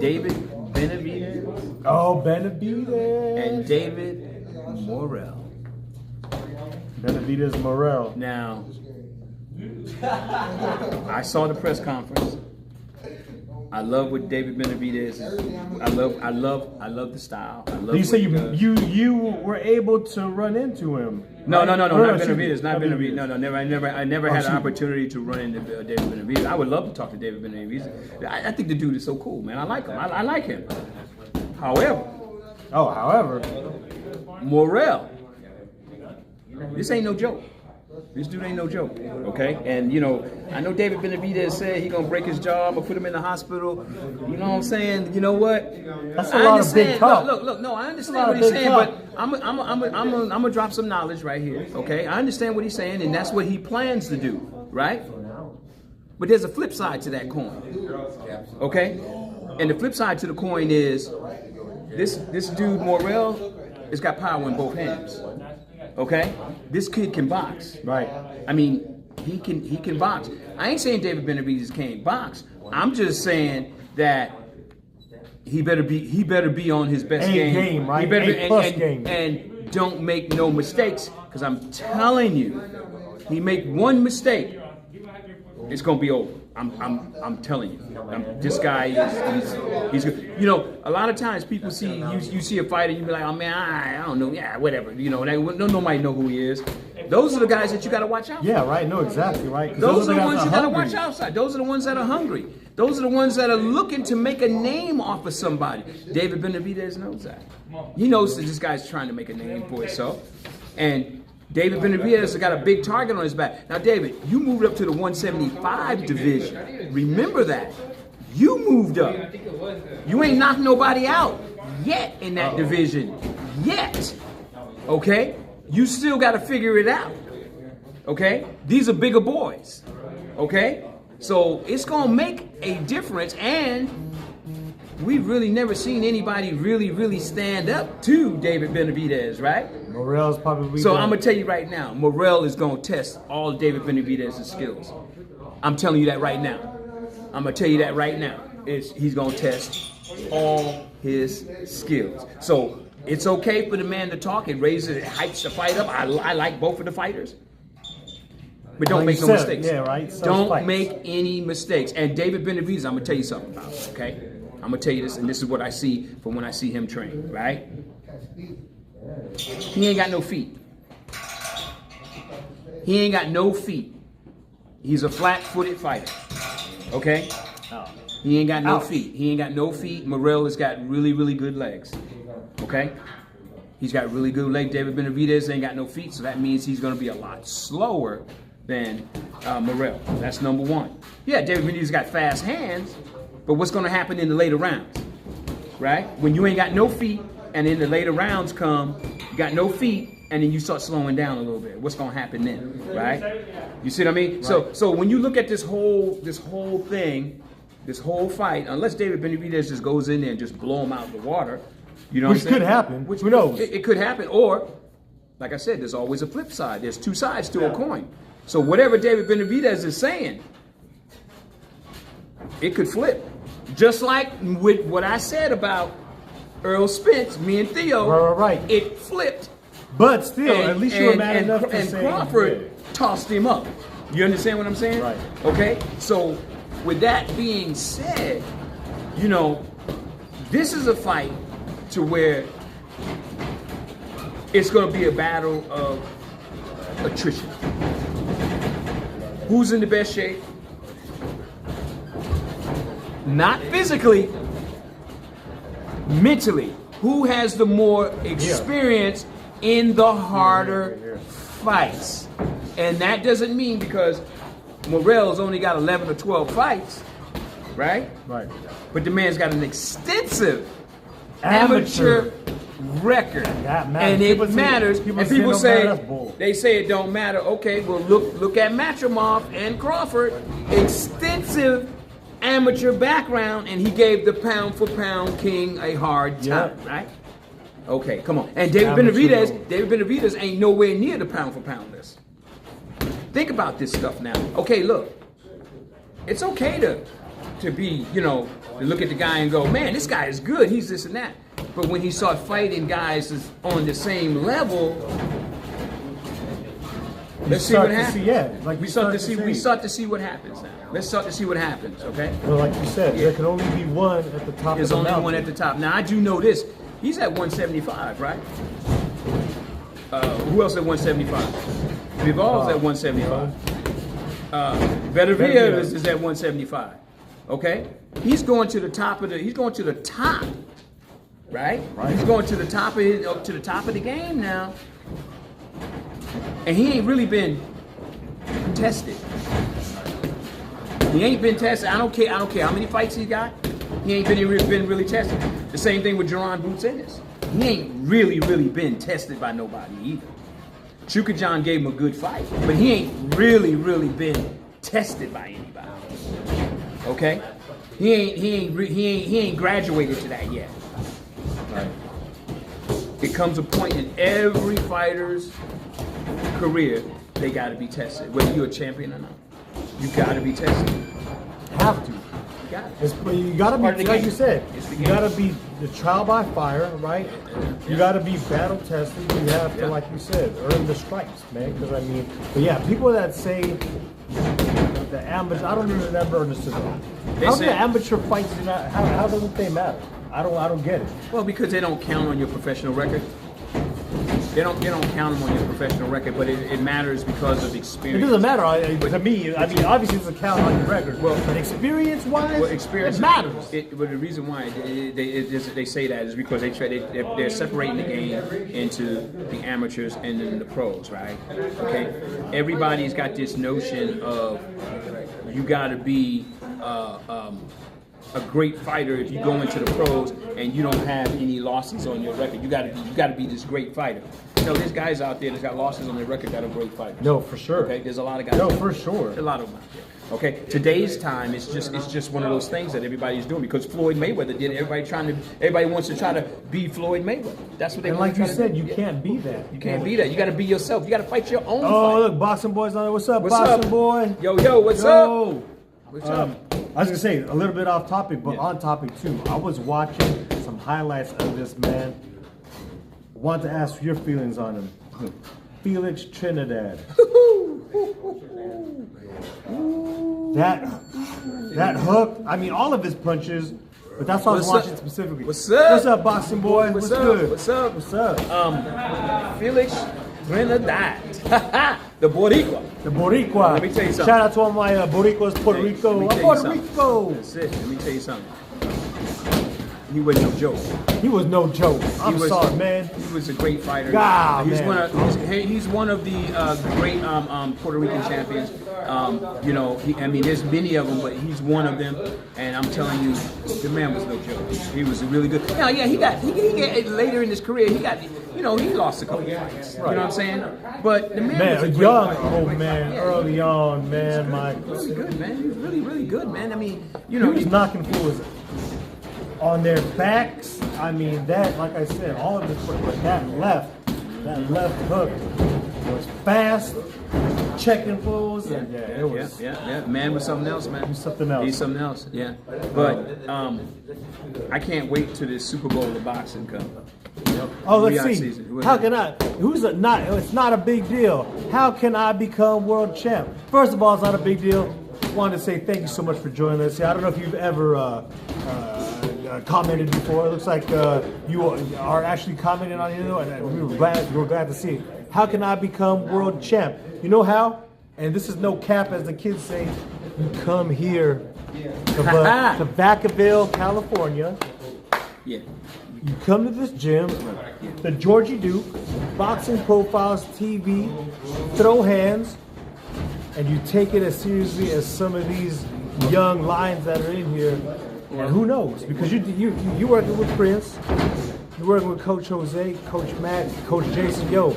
David Benavidez. Oh, Benavidez. And David Morrell. Benavidez Morrell. Now, I saw the press conference. I love what David Benavidez is. I love the style. I love. You say you were able to run into him. No, not Benavidez. Not Benavidez. No, never. I never had an opportunity to run into David Benavidez. I would love to talk to David Benavidez. I think the dude is so cool, man. I like him. I like him. However, Morrell, this ain't no joke. This dude ain't no joke, okay? And, I know David Benavidez said he gonna break his jaw or put him in the hospital. You know what I'm saying? You know what? That's a lot of big talk. Look, no, I understand what he's saying, but I'm gonna drop some knowledge right here, okay? I understand what he's saying, and that's what he plans to do, right? But there's a flip side to that coin, okay? And the flip side to the coin is this dude, Morrell, has got power in both hands. Okay, this kid can box. Right. I mean, he can box. I ain't saying David Benavidez can't box. I'm just saying that he better be on his best game. Right? He better game. And don't make no mistakes, because I'm telling you, he make one mistake, it's gonna be over. I'm telling you. This guy he's good. A lot of times people see you see a fighter, you be like, oh man, I don't know, yeah, whatever. Nobody know who he is. Those are the guys that you got to watch out for. Yeah, right. No, exactly right. Those are the ones you got to watch outside. Those are the ones that are hungry. Those are the ones that are looking to make a name off of somebody. David Benavidez knows that. He knows that this guy's trying to make a name for himself, and David Benavidez has got a big target on his back. Now, David, you moved up to the 175 division. Remember that. You moved up. You ain't knocked nobody out yet in that division. Yet. Okay? You still got to figure it out. Okay? These are bigger boys. Okay? So it's gonna make a difference, and we've really never seen anybody really stand up to David Benavidez, right? Morrell's probably. So I'm gonna tell you right now, Morrell is gonna test all of David Benavidez's skills. I'm telling you that right now. I'm gonna tell you that right now. He's gonna test all his skills. So it's okay for the man to talk. It raises, it hypes the fight up. I like both of the fighters. But don't make no mistakes. Yeah, right. Don't make any mistakes. And David Benavidez, I'm gonna tell you something about him, okay? I'm gonna tell you this, and this is what I see from when I see him train, right? He ain't got no feet. He ain't got no feet. He's a flat-footed fighter, okay? He ain't got no feet. He ain't got no feet. Morrell has got really good legs, okay? He's got really good legs. David Benavidez ain't got no feet, so that means he's gonna be a lot slower than Morrell. That's number one. Yeah, David Benavidez got fast hands, but what's going to happen in the later rounds, right? When you ain't got no feet, and in the later rounds come, you got no feet, and then you start slowing down a little bit. What's going to happen then, right? You see what I mean? Right. So when you look at this whole thing, this whole fight, unless David Benavidez just goes in there and just blow him out of the water, you know, which could happen. Who knows? It could happen, or like I said, there's always a flip side. There's two sides to a coin. So whatever David Benavidez is saying, it could flip. Just like with what I said about Earl Spence, me and Theo, right. It flipped. But still, at least you were mad enough to and say. And Crawford tossed him up. You understand what I'm saying? Right. Okay? So with that being said, you know, this is a fight to where it's going to be a battle of attrition. Who's in the best shape? Not physically, mentally. Who has the more experience in the harder fights? And that doesn't mean because Morrell's only got 11 or 12 fights, right? Right. But the man's got an extensive amateur record, and it matters. And people say they say it don't matter. Okay, well look at Matrimov and Crawford, extensive amateur background, and he gave the pound for pound king a hard time, right? Okay, come on. And David Benavidez ain't nowhere near the pound for pound list. Think about this stuff now. Okay, look, it's okay to be, you know, to look at the guy and go, man, this guy is good. He's this and that. But when he start fighting guys that's on the same level, let's see what happens. We start to see what happens now. Let's start to see what happens, okay? Well, like you said, there can only be one at the top. There's only one at the top. Now I do know this. He's at 175, right? Who else at 175? Vival's at 175. Benavidez is at 175. Okay? He's going to the top of the. He's going to the top. Right? He's going to the top of the game now. And he ain't really been tested. He ain't been tested. I don't care how many fights he got. He ain't been really tested. The same thing with Jaron Boots Ennis. He ain't really been tested by nobody either. Chuka John gave him a good fight, but he ain't really been tested by anybody. Okay? He ain't graduated to that yet. Right. It comes a point in every fighter's career, they got to be tested. Whether you're a champion or not, you got to be tested. Have to. You got to be, like you said, you got to be the trial by fire, right? You got to be battle tested. You have to, like you said, earn the stripes, man. Because I mean, but yeah, people that say the amateur, I don't even ever understood that. How do amateur fights do not? How doesn't they matter? I don't get it. Well, because they don't count on your professional record. They don't count them on your professional record, but it matters because of experience. It doesn't matter to me. I mean, obviously it's a count on your record. Well, but experience-wise, it matters. But the reason why they say that is because they're separating the game into the amateurs and then the pros, right? Okay. Everybody's got this notion of you got to be a great fighter if you go into the pros and you don't have any losses on your record. You got to be this great fighter. know, there's guys out there that's got losses on their record that are great fighters. No, for sure. Okay, there's a lot of guys. No, for sure. There's a lot of them out there. Okay, today's time it's just one of those things that everybody's doing because Floyd Mayweather did it. Everybody wants to try to be Floyd Mayweather. That's what they And want like to you try said, to you do. can't be that. You can't be that. You got to be yourself. You got to fight your own Oh, fight. look, Boxing Boy's on there. What's up, What's Boxing up? Boy? Yo, what's Yo. up? What's up? I was gonna say a little bit off topic, but Yeah. on topic too. I was watching some highlights of this man. Want to ask your feelings on him, Felix Trinidad. That hook. I mean, all of his punches, but that's what I was What's up? watching specifically. What's up? What's up, Boxing Boy? What's What's up? good? What's up? What's up? Felix Trinidad, the Boricua. The Boricua. Let me tell you something. Shout out to all my Boricuas, Puerto Hey, Rico. let me tell you Puerto something. Rico. That's it. Let me tell you something. He wasn't no joke. He was no joke. I'm He was- sorry, man. He was a great fighter. God, he's man. he's one of the great Puerto Rican champions. You know, I mean, there's many of them, but he's one of them. And I'm telling you, the man was no joke. He was really good. Now, yeah, he got later in his career. He got, you know, he lost a couple fights. You know what I'm saying? But the man was a great young, fighter. oh man, Yeah. early on, man, Really good, man. He was really, really good, man. I mean, you know, he was knocking fools on their backs. I mean, that, like I said, all of this, but that left hook was fast, checking fools, and yeah, it was. Yeah. Man was something else, man. He's something else. He's something else. Yeah. But I can't wait till this Super Bowl of boxing comes. Oh, let's Leon see. season. How can I? It's not a big deal. How can I become world champ? First of all, it's not a big deal. Wanted to say thank you so much for joining us here. I don't know if you've ever commented before. It looks like you are actually commenting on here, and we were glad to see it. How can I become world champ? You know how? And this is no cap, as the kids say. You come here to Vacaville, California. Yeah. You come to this gym, the Georgie Duke, Boxing Profiles TV, throw hands, and you take it as seriously as some of these young lions that are in here. And who knows? Because you working with Prince, you're working with Coach Jose, Coach Matt, Coach Jason. Yo,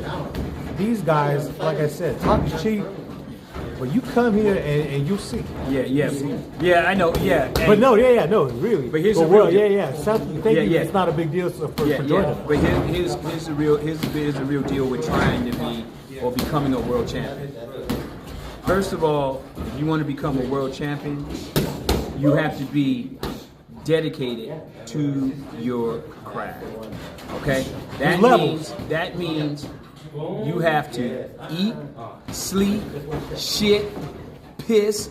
these guys, like I said, talk is cheap. But you come here and you'll see. Yeah, I know. Yeah. But no, no, really. But here's the real deal. Thank you. It's not a big deal for joining us. But here's the real deal with trying to be or becoming a world champion. First of all, if you want to become a world champion, you have to be dedicated to your craft. Okay? That means you have to eat, sleep, shit, piss,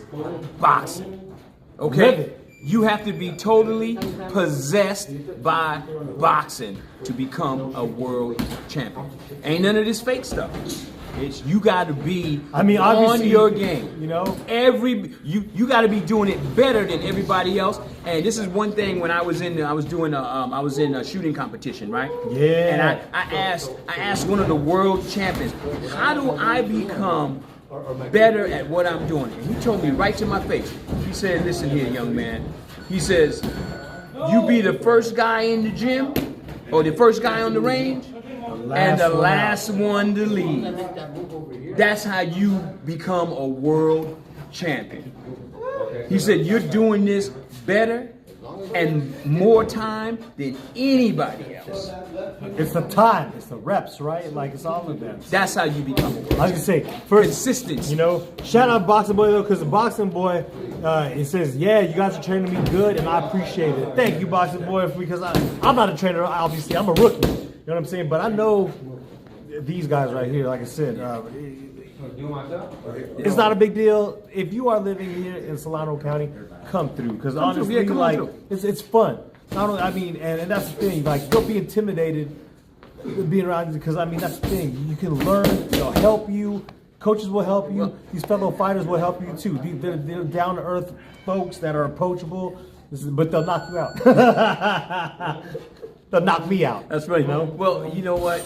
boxing. Okay? You have to be totally possessed by boxing to become a world champion. Ain't none of this fake stuff. It's you got to be on your game. You know, you got to be doing it better than everybody else. And this is one thing when I was in a shooting competition, right? Yeah. And I asked one of the world champions, how do I become better at what I'm doing? And he told me right to my face. He said, listen here, young man. He says, you be the first guy in the gym or the first guy on the range and the last one to leave. That's how you become a world champion. He said, you're doing this better and more time than anybody else. It's the time, it's the reps, right? Like it's all of that. That's how you become a world champion. I was gonna say first, consistency. You know, shout out Boxing Boy though, because the Boxing Boy, it says, yeah, you guys are training me good, and I appreciate it. Thank you, Boxing Boy, because I'm not a trainer. Obviously, I'm a rookie. You know what I'm saying? But I know these guys right here. Like I said, it's not a big deal. If you are living here in Solano County, come through, because honestly, it's fun. Not only, I mean, and that's the thing. Like, don't be intimidated being around, because I mean that's the thing. You can learn. They'll help you. Coaches will help you. These fellow fighters will help you too. They're down to earth folks that are approachable, but they'll knock you out. They'll knock me out. That's right. You know? Well, you know what?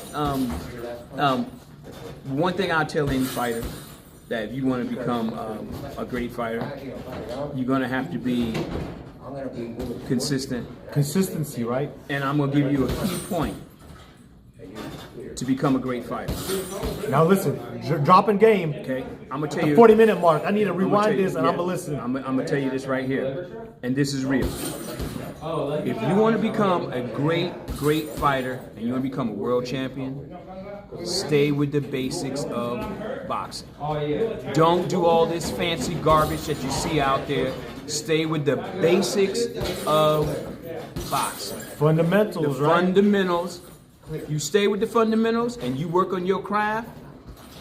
One thing I'll tell any fighter, that if you want to become a great fighter, you're going to have to be consistent. Consistency, right? And I'm going to give you a key point. to become a great fighter. Now listen, dropping game. Okay, I'm gonna tell you 40-minute mark. I need to rewind this, and yeah, I'm gonna listen. I'm gonna tell you this right here, and this is real. If you want to become a great fighter and you want to become a world champion, stay with the basics of boxing. Don't do all this fancy garbage that you see out there. Stay with the basics of boxing. Fundamentals, The right? fundamentals. You stay with the fundamentals and you work on your craft,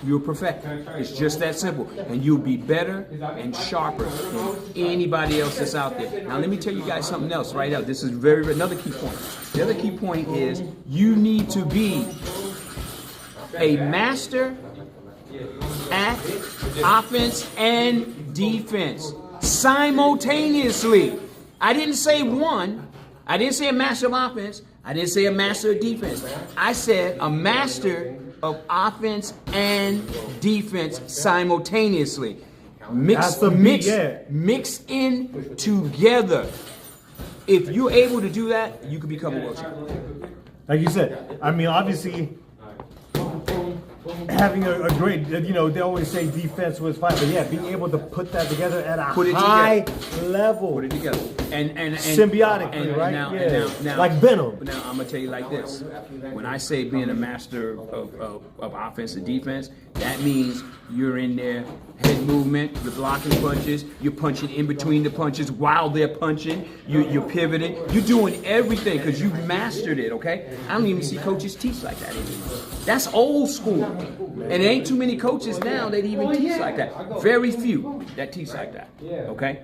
you'll perfect it. It's just that simple. And you'll be better and sharper than anybody else that's out there. Now let me tell you guys something else right now. This is another key point. The other key point is you need to be a master at offense and defense simultaneously. I didn't say one. I didn't say a master of offense. I didn't say a master of defense. I said a master of offense and defense simultaneously. Mix in together. If you're able to do that, you can become a world champion. Like you said, I mean, obviously, having a great, they always say defense was fine, but yeah, being able to put that together at a high level. Put it together. And symbiotically, right? Now, like Venom. But now I'm gonna tell you like this: when I say being a master of offense and defense, that means you're in there, head movement, you're blocking punches, you're punching in between the punches while they're punching, you're pivoting, you're doing everything because you've mastered it. Okay? I don't even see coaches teach like that anymore. That's old school, and there ain't too many coaches now that even teach like that. Very few that teach like that. Okay?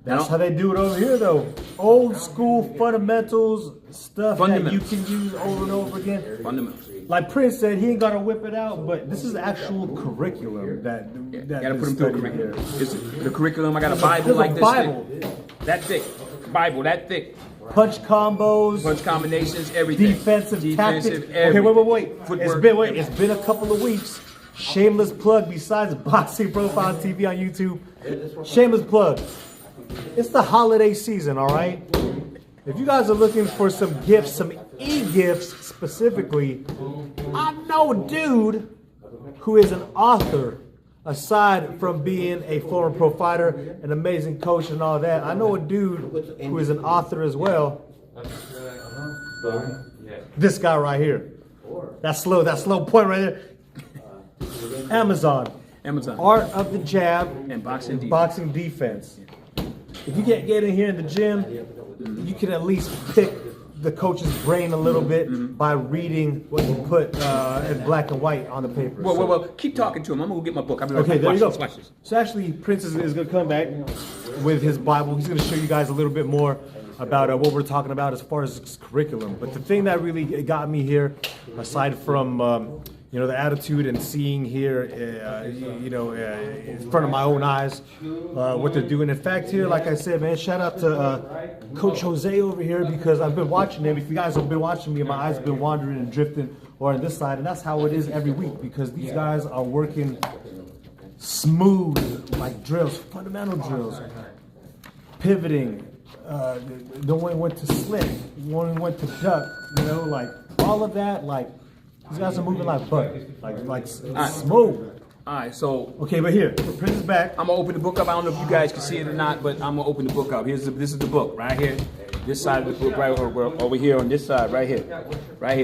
That's how they do it over here, though. Old school fundamentals stuff that you can use over and over again. Fundamentals. Like Prince said, he ain't gotta whip it out, but this is actual curriculum that gotta put him through a curriculum. It's the curriculum. I got a Bible like this Bible. thick. That thick. Bible that thick. Punch combos, punch combinations, everything. Defensive tactics. Okay, wait. Footwork. It's been a couple of weeks. Shameless plug. Besides Boxing Profile TV on YouTube, shameless plug. It's the holiday season, all right? If you guys are looking for some gifts, some e-gifts specifically, I know a dude who is an author, aside from being a former pro fighter, an amazing coach and all that. I know a dude who is an author as well. This guy right here. That slow point right there. Amazon. Art of the Jab and Boxing Defense. If you can't get in here in the gym, you can at least pick the coach's brain a little bit by reading what you put in black and white on the paper. Well, keep talking to him. I'm going to go get my book. Okay, there you go. So actually, Prince is going to come back with his Bible. He's going to show you guys a little bit more about what we're talking about as far as curriculum. But the thing that really got me here, aside from the attitude and seeing here, in front of my own eyes, what they're doing. In fact, here, like I said, man, shout out to Coach Jose over here because I've been watching him. If you guys have been watching me, my eyes have been wandering and drifting on this side, and that's how it is every week because these guys are working smooth, like drills, fundamental drills, pivoting. Knowing when to slip, knowing when to duck, like all of that, like. These guys are moving like butter, like smooth. All right, so okay, but here, Prince is back. I'm gonna open the book up. I don't know if you guys can see it or not, but I'm gonna open the book up. This is the book right here. This side of the book, right over here on this side, right here.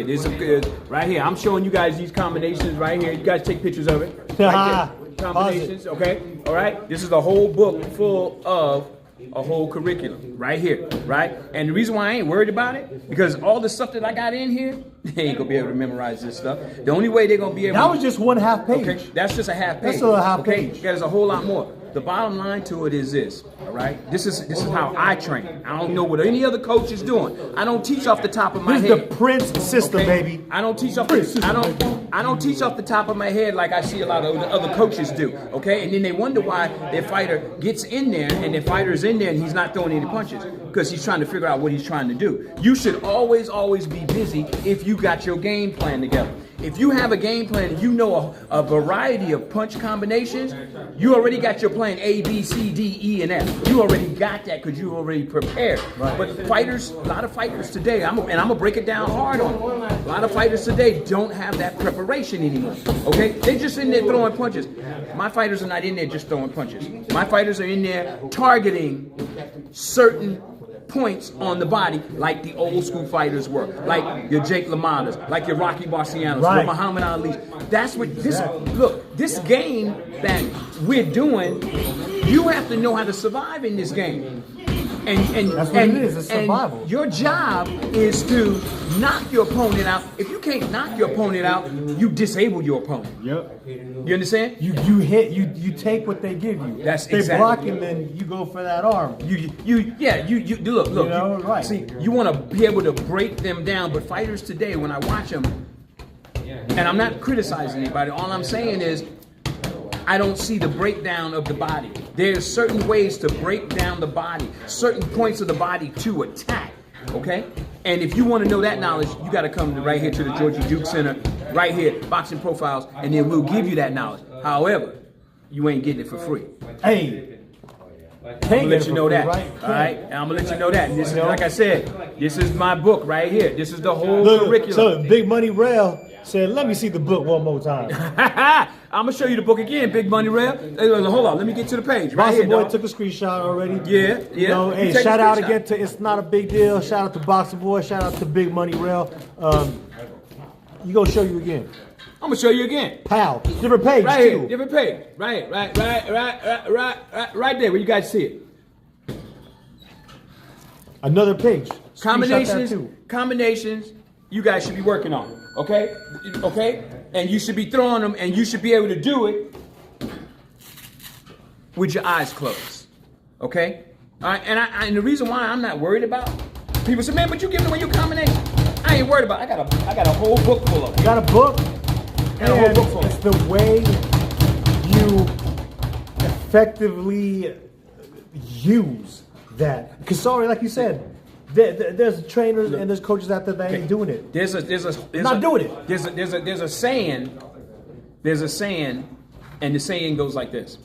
This is good. Right here. I'm showing you guys these combinations right here. You guys take pictures of it. Right there. Combinations, okay? All right. This is a whole book full of a whole curriculum right here, right? And the reason why I ain't worried about it, because all the stuff that I got in here, they ain't gonna be able to memorize this stuff. The only way they're gonna be able that was just one half page. Okay, that's just a half page. That's a half page. There's a whole lot more. The bottom line to it is this, all right? This is how I train. I don't know what any other coach is doing. I don't teach off the top of my head. This is the Prince system, baby. I don't teach off the top of my head like I see a lot of other coaches do. Okay, and then they wonder why their fighter gets in there and their fighter's in there and he's not throwing any punches because he's trying to figure out what he's trying to do. You should always be busy if you got your game plan together. If you have a game plan, you know a variety of punch combinations, you already got your plan A, B, C, D, E, and F. You already got that because you already prepared. Right. But fighters, a lot of fighters today, and I'm gonna break it down hard on them. A lot of fighters today don't have that preparation anymore. Okay, they're just in there throwing punches. My fighters are not in there just throwing punches. My fighters are in there targeting certain points on the body, like the old school fighters were, like your Jake LaMotta's, like your Rocky Marciano's, your Muhammad Ali's. That's what this. Look, this game that we're doing, you have to know how to survive in this game. And that's what it is. It's survival. And your job is to knock your opponent out. If you can't knock your opponent out, you disable your opponent. Yep. You understand? You hit. You take what they give you. That's they exactly. block and then you go for that arm. You look. You know, right. See, you want to be able to break them down, but fighters today, when I watch them, and I'm not criticizing anybody. All I'm saying is, I don't see the breakdown of the body. There's certain ways to break down the body, certain points of the body to attack, okay? And if you want to know that knowledge, you got to come right here to the Georgie Duke Center, right here, Boxing Profiles, and then we'll give you that knowledge. However, you ain't getting it for free. Hey, I'm gonna let you know that, right? All right? And I'm gonna let you know that. This is, like I said, this is my book right here. This is the whole curriculum. So Big Money Rail said, "Let me see the book one more time." I'm gonna show you the book again, Big Money Rail. Hold on, let me get to the page. Right here, Boy dog. took a screenshot already. Yeah. You know, hey, shout out again to It's Not a Big Deal. Shout out to Boxing Boy. Shout out to Big Money Rail. You gonna show you again. I'm gonna show you again. Pal, different page right too. Here, different page. Right there where you guys see it. Another page. Combinations. You guys should be working on. Okay, and you should be throwing them, and you should be able to do it with your eyes closed. Okay, all right. And the reason why I'm not worried about people say, man, but you giving away your combination. I ain't worried about it. I got a whole book full of them. You got a book? And a whole book full of it's the way you effectively use that. Because sorry, like you said, there's trainers and there's coaches out there that ain't doing it. There's not doing it. There's a saying, and the saying goes like this.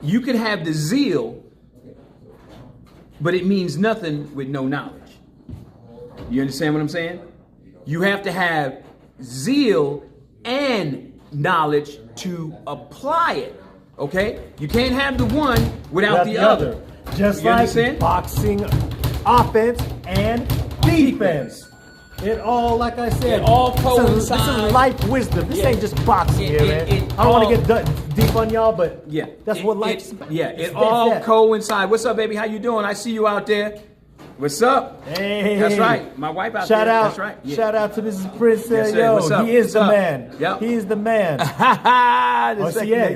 You can have the zeal, but it means nothing with no knowledge. You understand what I'm saying? You have to have zeal and knowledge to apply it. Okay? You can't have the one without the other. Just you like understand? Boxing, offense, and defense. It all, like I said, it all coincides. This is life wisdom. This ain't just boxing here, man. I don't want to get deep on y'all, but that's what life's about. It all coincides. What's up, baby? How you doing? I see you out there. What's up? Hey, that's right. My wife out shout there. Out, that's right. Yeah. Shout out to Mrs. Prince. Yes, yo, what's up? He is What's the up? man. Yep. He is the man.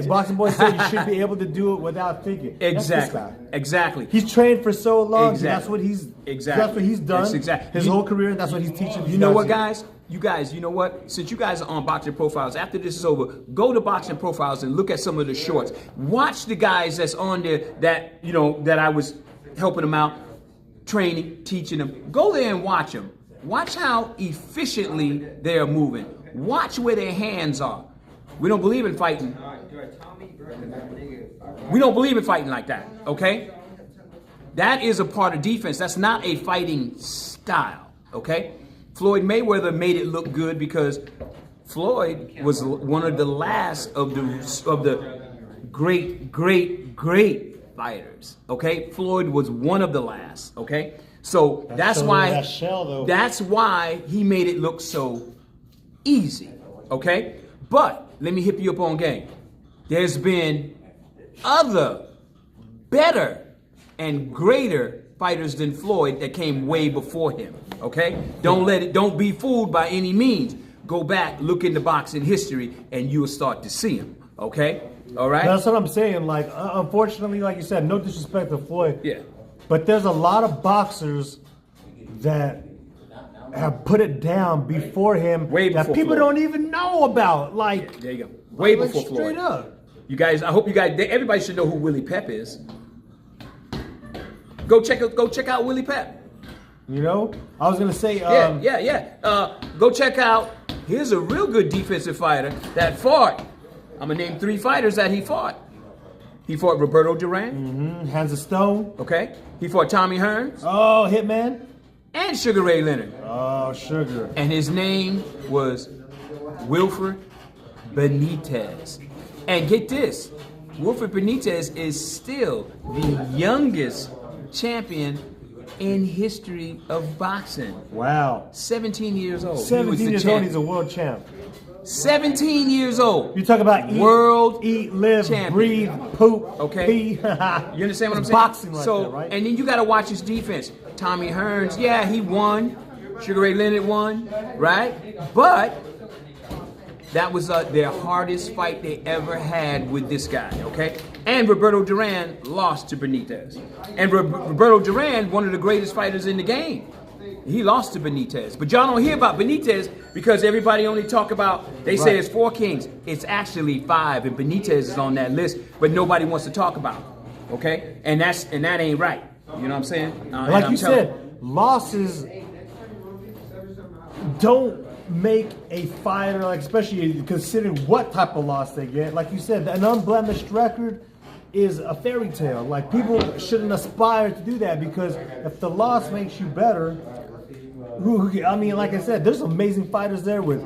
Boxing Boy said you should be able to do it without thinking. Exactly. He's trained for so long. Exactly. That's what he's done. That's exactly. His whole career. That's what he's teaching. You know what, guys? You guys, you know what? Since you guys are on Boxing Profiles, after this is over, go to Boxing Profiles and look at some of the shorts. Watch the guys that's on there that that I was helping them out. Training, teaching them. Go there and watch them. Watch how efficiently they are moving. Watch where their hands are. We don't believe in fighting. We don't believe in fighting like that, okay? That is a part of defense. That's not a fighting style, okay? Floyd Mayweather made it look good because Floyd was one of the last of the great fighters, okay? Floyd was one of the last, okay? So that's why he made it look so easy, okay? But let me hit you up on game. There's been other better and greater fighters than Floyd that came way before him, okay? Don't be fooled by any means. Go back, look into boxing history, and you will start to see him, okay? All right. That's what I'm saying. Like, unfortunately, like you said, no disrespect to Floyd. Yeah. But there's a lot of boxers that have put it down before him that people don't even know about. Like, there you go. Way before Floyd. Straight up. You guys, I hope you guys. Everybody should know who Willie Pep is. Go check out Willie Pep. You know, I was gonna say, Go check out. Here's a real good defensive fighter that fought. I'm gonna name 3 fighters that he fought. He fought Roberto Duran. Hands of Stone. Okay. He fought Tommy Hearns Oh, Hitman. and Sugar Ray Leonard. Oh, Sugar. And his name was Wilfred Benitez. And get this, Wilfred Benitez is still the youngest champion in history of boxing. Wow. 17 years old. 17 years old, he's a world champ. 17 years old. You talk about eat, live, champion. breathe, poop, Okay. pee. You understand what I'm It's saying? boxing right so, there, right? And then you got to watch his defense. Tommy Hearns, yeah, he won. Sugar Ray Leonard won, right? But that was their hardest fight they ever had with this guy, okay? And Roberto Duran lost to Benitez. And Roberto Duran, one of the greatest fighters in the game. He lost to Benitez. But y'all don't hear about Benitez because everybody only talk about, they say it's 4 kings. It's actually 5, and Benitez is on that list, but nobody wants to talk about it, okay? And that ain't right. You know what I'm saying? Like you said, losses don't make a fighter, like especially considering what type of loss they get. Like you said, an unblemished record is a fairy tale. Like people shouldn't aspire to do that because if the loss makes you better, I mean, like I said, there's amazing fighters there with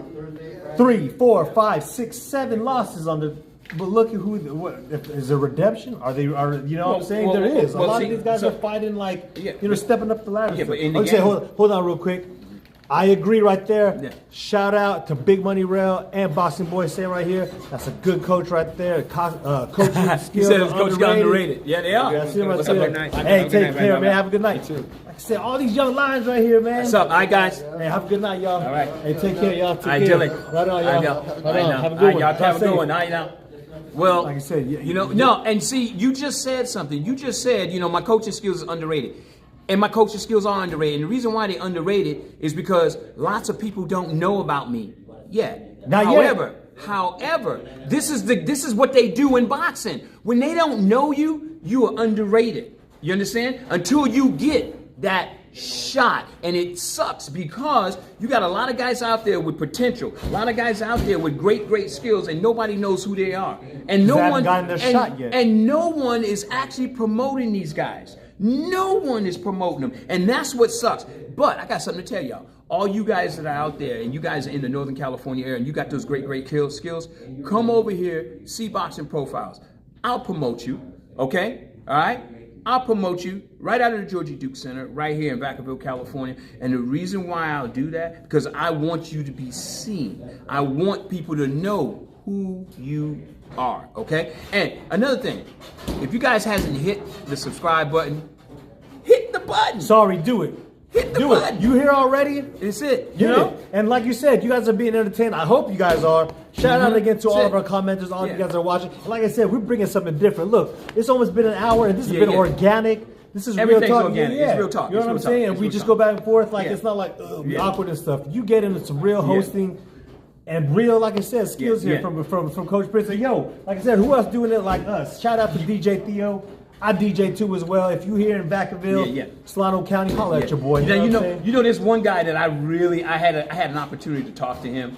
3, 4, 5, 6, 7 losses on the. But look at is there redemption? Are you know what I'm saying? There is. A lot of these guys are fighting like, stepping up the ladder. Yeah, but in the okay, game, hold on real quick. I agree right there. Yeah. Shout out to Big Money Rail and Boxing Boy saying right here. That's a good coach right there. Coaching skills. He said his coach got underrated. Yeah, they are. Yeah, I see him right What's up, there. Night? Hey, take care, man. Have a good night. too. Like I said, all these young lions right here, man. What's up? All right, guys. Hey, have a good night, y'all. All right. Hey, take care, y'all. Take All right, care. Dylan. Right on, y'all. Right on. Have a good one. Y'all have a Drive good safe. one. All right, now. Well, Like I said, no, and see, you just said something. You just said, my coaching skills is underrated. And my coaching skills are underrated. And the reason why they're underrated is because lots of people don't know about me yet. However, this is what they do in boxing. When they don't know you, you are underrated. You understand? Until you get that shot. And it sucks because you got a lot of guys out there with potential, a lot of guys out there with great skills, and nobody knows who they are. And no one gotten their shot yet. And no one is actually promoting these guys. No one is promoting them. And that's what sucks. But I got something to tell y'all. All you guys that are out there, and you guys are in the Northern California area, and you got those great skills, come over here, see Boxing Profiles. I'll promote you, okay? All right? I'll promote you right out of the Georgia Duke Center, right here in Vacaville, California. And the reason why I'll do that, because I want you to be seen. I want people to know who you are, okay? And another thing, if you guys hasn't hit the subscribe button, hit the button. Sorry, do it. Hit the Do button. it. You here already? It's it. You know? And like you said, you guys are being entertained. I hope you guys are. Shout out again to all of our commenters, all of you guys are watching. And like I said, we're bringing something different. Look, it's almost been an hour, and this has been organic. This is real talk. Organic. Yeah. It's real talk. You know what I'm saying? And we just go back and forth. Like, it's not like awkward and stuff. You get into some real hosting and real, like I said, skills here from Coach Prince. And yo, like I said, who else doing it like us? Shout out to DJ Theo. I DJ too as well. If you here in Vacaville, Solano County, holler at your boy. You know, there's one guy that I had an opportunity to talk to him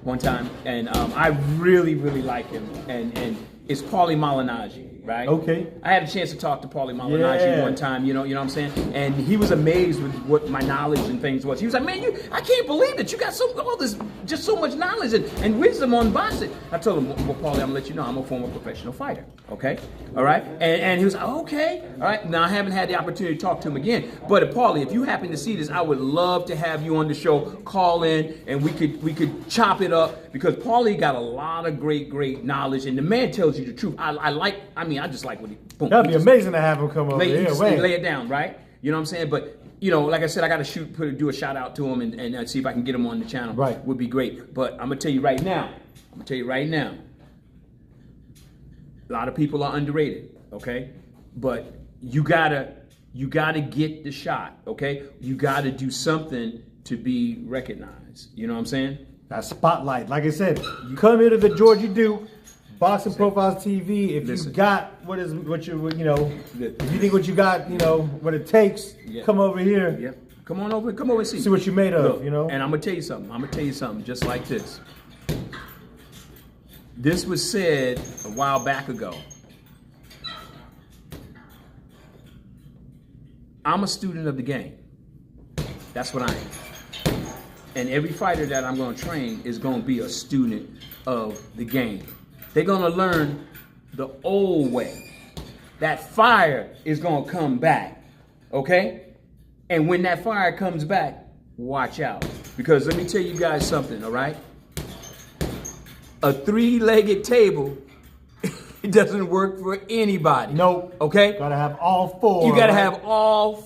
one time, and I really like him, and it's Paulie Malignaggi, right? Okay. I had a chance to talk to Paulie Malignaggi one time. You know what I'm saying? And he was amazed with what my knowledge and things was. He was like, "Man, I can't believe that you got just so much knowledge and wisdom on boxing." I told him, "Well, Paulie, I'm gonna let you know I'm a former professional fighter. Okay, all right." And he was like, "Okay, all right." Now I haven't had the opportunity to talk to him again, but Paulie, if you happen to see this, I would love to have you on the show. Call in and we could chop it up because Paulie got a lot of great knowledge, and the man tells you the truth. I just like what he. Boom, That'd be amazing to have him come over here. Lay it down, right? You know what I'm saying? But like I said, I got to do a shout out to him and see if I can get him on the channel. Right, would be great. But I'm gonna tell you right now. A lot of people are underrated, okay? But you gotta get the shot, okay? You gotta do something to be recognized. You know what I'm saying? That spotlight. Like I said, you come here to the Georgia Duke, Boxing Profiles TV. If you got if you think what you got, what it takes, come over here. Yep. Come on over. Come over and see. See what you made of, Look, you know? And I'm gonna tell you something. I'm gonna tell you something just like this. This was said a while back ago. I'm a student of the game. That's what I am. And every fighter that I'm going to train is going to be a student of the game. They're going to learn the old way. That fire is going to come back, okay? And when that fire comes back, watch out. Because let me tell you guys something, all right? A three-legged table, it doesn't work for anybody. Nope. Okay? Gotta have all four. You gotta right? have all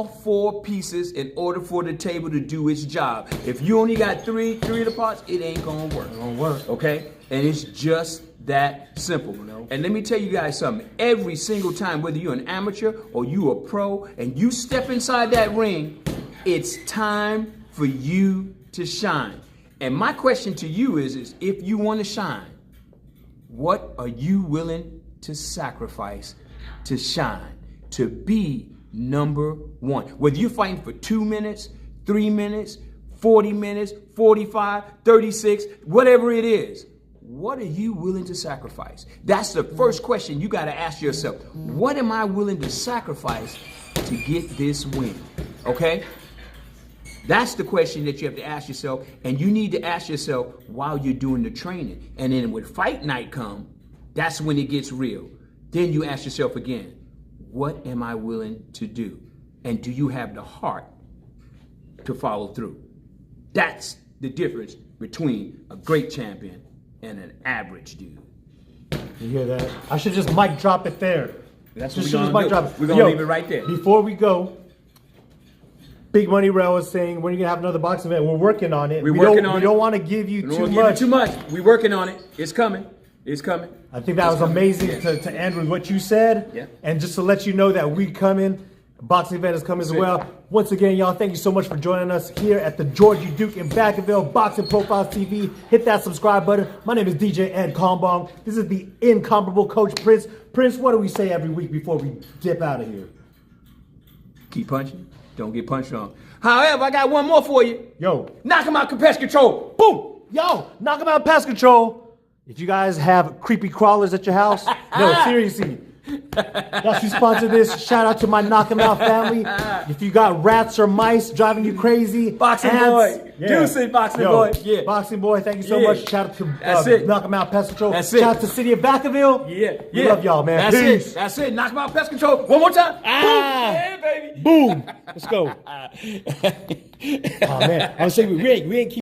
four pieces in order for the table to do its job. If you only got three of the parts, it ain't gonna work. It won't work. Okay? And it's just that simple. No. And let me tell you guys something. Every single time, whether you're an amateur or you a pro, and you step inside that ring, it's time for you to shine. And my question to you is if you want to shine, what are you willing to sacrifice to shine, to be number one? Whether you're fighting for 2 minutes, 3 minutes, 40 minutes, 45, 36, whatever it is, what are you willing to sacrifice? That's the first question you got to ask yourself. What am I willing to sacrifice to get this win? Okay? That's the question that you have to ask yourself, and you need to ask yourself while you're doing the training. And then when fight night come, that's when it gets real. Then you ask yourself again, what am I willing to do? And do you have the heart to follow through? That's the difference between a great champion and an average dude. You hear that? I should just mic drop it there. That's what Just we're mic gonna do. drop it. We're gonna leave it right there. Before we go, Big Money Rail is saying, when are you gonna have another boxing event? We're working on it. We're working on on it. We don't want to give you too much. Too much. We're working on it. It's coming. It's coming. I think that was amazing to end with what you said. Yeah. And just to let you know that we coming, boxing event is coming as well. Once again, y'all, thank you so much for joining us here at the Georgie Duke in Vacaville Boxing Profiles TV. Hit that subscribe button. My name is DJ Ed Kalmbong. This is the incomparable Coach Prince. Prince, what do we say every week before we dip out of here? Keep punching. Don't get punched on. However, I got one more for you. Yo. Knock him out, pest control. Boom. Yo, knock them out, pest control. If you guys have creepy crawlers at your house, no, seriously. That's who sponsored this. Shout out to my Knock 'em Out family. If you got rats or mice driving you crazy, Boxing ants, boy. Juicy boxing boy. Yeah. Boxing boy, thank you so Yeah. much. Shout out to That's it. Knock 'em Out Pest Control. That's it. Shout out to City of Vacaville. Yeah. We love y'all, man. That's Peace. it. That's it. Knock him out, pest control. One more time. Ah. Boom. Yeah, baby. Boom. Let's go. Oh man, I was saying we ain't keep